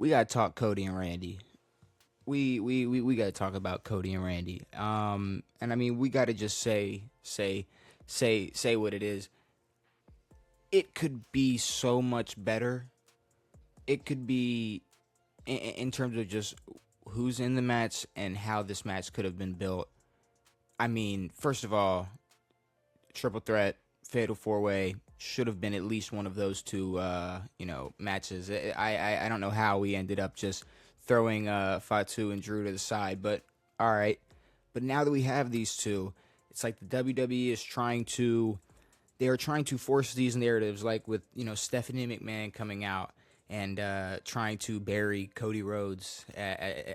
we gotta talk Cody and Randy. We gotta talk about Cody and Randy. And I mean, we gotta just say what it is. It could be so much better. It could be in terms of just who's in the match and how this match could have been built. I mean, first of all, triple threat, fatal four way should have been at least one of those two, matches. I don't know how we ended up just throwing Fatu and Drew to the side, but all right. But now that we have these two, it's like the WWE is they are trying to force these narratives, like with Stephanie McMahon coming out and trying to bury Cody Rhodes,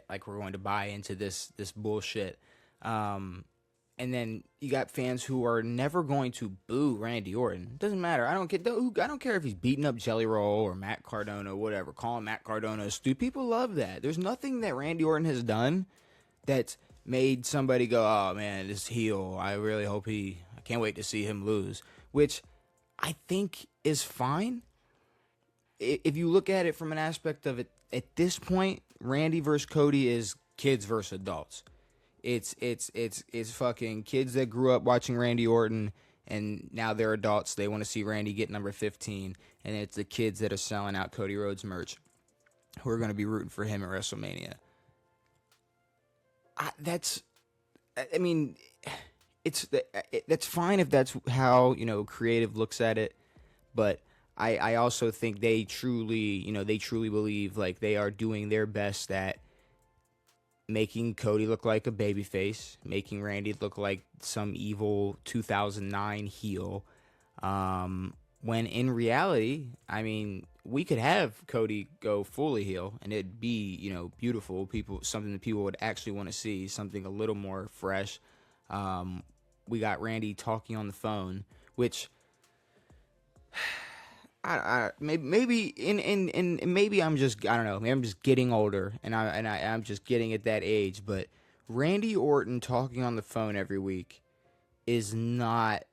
like we're going to buy into this bullshit. And then you got fans who are never going to boo Randy Orton. Doesn't matter. I don't care if he's beating up Jelly Roll or Matt Cardona, whatever. Calling Matt Cardona a stupid. People love that. There's nothing that Randy Orton has done that's made somebody go, "Oh man, this heel. I really hope I can't wait to see him lose." Which I think is fine. If you look at it from an aspect of it, at this point, Randy versus Cody is kids versus adults. It's fucking kids that grew up watching Randy Orton and now they're adults. They want to see Randy get number 15, and it's the kids that are selling out Cody Rhodes merch who are going to be rooting for him at WrestleMania. That's fine if that's how creative looks at it, but I also think they truly believe like they are doing their best at making Cody look like a babyface, making Randy look like some evil 2009 heel. When in reality, I mean, we could have Cody go fully heel, and it'd be beautiful. Something that people would actually want to see, something a little more fresh. We got Randy talking on the phone, which maybe I'm just, I don't know, maybe I'm just getting older and I'm just getting at that age, but Randy Orton talking on the phone every week is not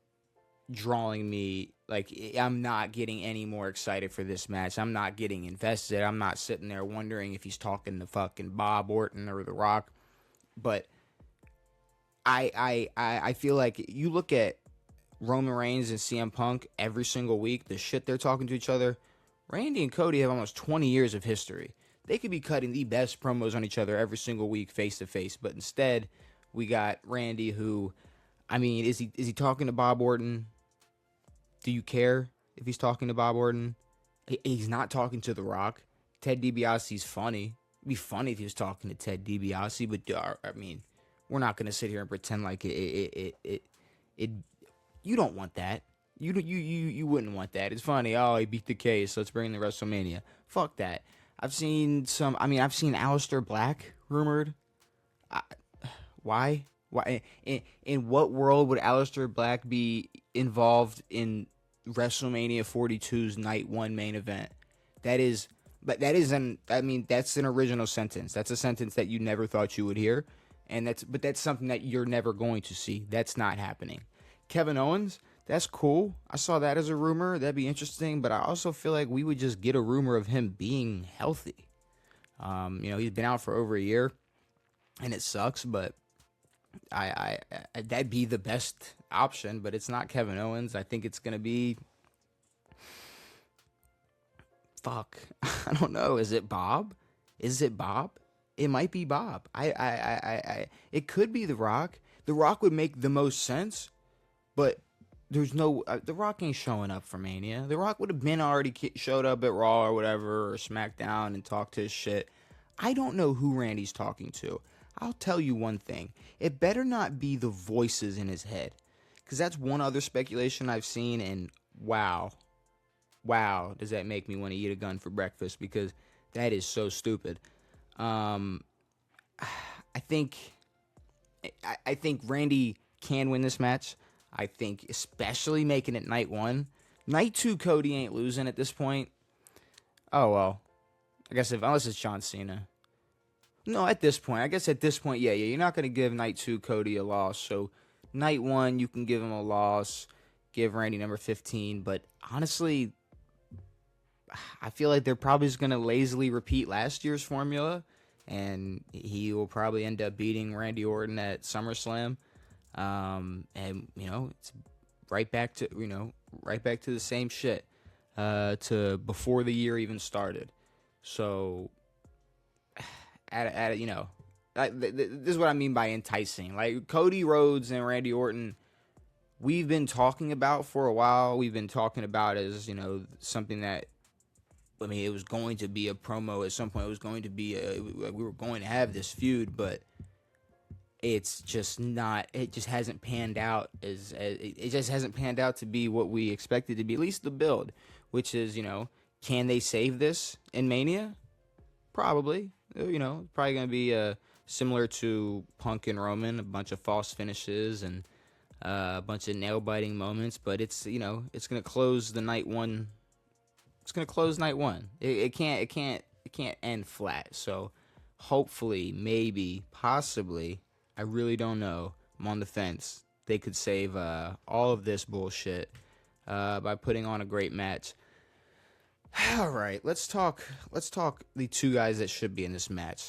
drawing me. Like, I'm not getting any more excited for this match. I'm not getting invested. I'm not sitting there wondering if he's talking to fucking Bob Orton or The Rock. But I feel like you look at Roman Reigns and CM Punk every single week, the shit they're talking to each other. Randy and Cody have almost 20 years of history. They could be cutting the best promos on each other every single week, face to face. But instead, we got Randy, who, I mean, is he talking to Bob Orton? Do you care if he's talking to Bob Orton? He's not talking to The Rock. Ted DiBiase's funny. It'd be funny if he was talking to Ted DiBiase, but I mean, we're not gonna sit here and pretend like it. You don't want that. You wouldn't want that. It's funny. Oh, he beat the case. Let's bring in the WrestleMania. Fuck that. I've seen Aleister Black rumored. Why? Why? In what world would Aleister Black be involved in WrestleMania 42's Night 1 main event? That's an original sentence. That's a sentence that you never thought you would hear. But that's something that you're never going to see. That's not happening. Kevin Owens, that's cool. I saw that as a rumor. That'd be interesting. But I also feel like we would just get a rumor of him being healthy. He's been out for over a year, and it sucks. But I that'd be the best option. But it's not Kevin Owens. I think it's gonna be. Fuck. I don't know. Is it Bob? It might be Bob. It could be The Rock. The Rock would make the most sense, but there's no. The Rock ain't showing up for Mania. The Rock would have been already showed up at Raw or whatever, or SmackDown and talked his shit. I don't know who Randy's talking to. I'll tell you one thing. It better not be the voices in his head, because that's one other speculation I've seen, and wow, does that make me want to eat a gun for breakfast, because that is so stupid. I think Randy can win this match. I think especially making it night 1. Night 2, Cody ain't losing at this point. Oh, well. I guess unless it's John Cena. No, at this point. Yeah. You're not going to give night 2 Cody a loss. So night 1, you can give him a loss. Give Randy number 15. But honestly, I feel like they're probably just gonna lazily repeat last year's formula, and he will probably end up beating Randy Orton at SummerSlam. And it's right back to the same shit, to before the year even started. So, this is what I mean by enticing. Like Cody Rhodes and Randy Orton, we've been talking about for a while. We've been talking about as something that, I mean, it was going to be a promo at some point. It was going to be we were going to have this feud, but it's just not. It just hasn't panned out it just hasn't panned out to be what we expected to be. At least the build, which is can they save this in Mania? Probably. Probably gonna be similar to Punk and Roman, a bunch of false finishes and a bunch of nail biting moments. But it's gonna close the night one. It's gonna close night one. It can't end flat. So hopefully, maybe, possibly, I really don't know. I'm on the fence. They could save all of this bullshit by putting on a great match. All right, let's talk the two guys that should be in this match.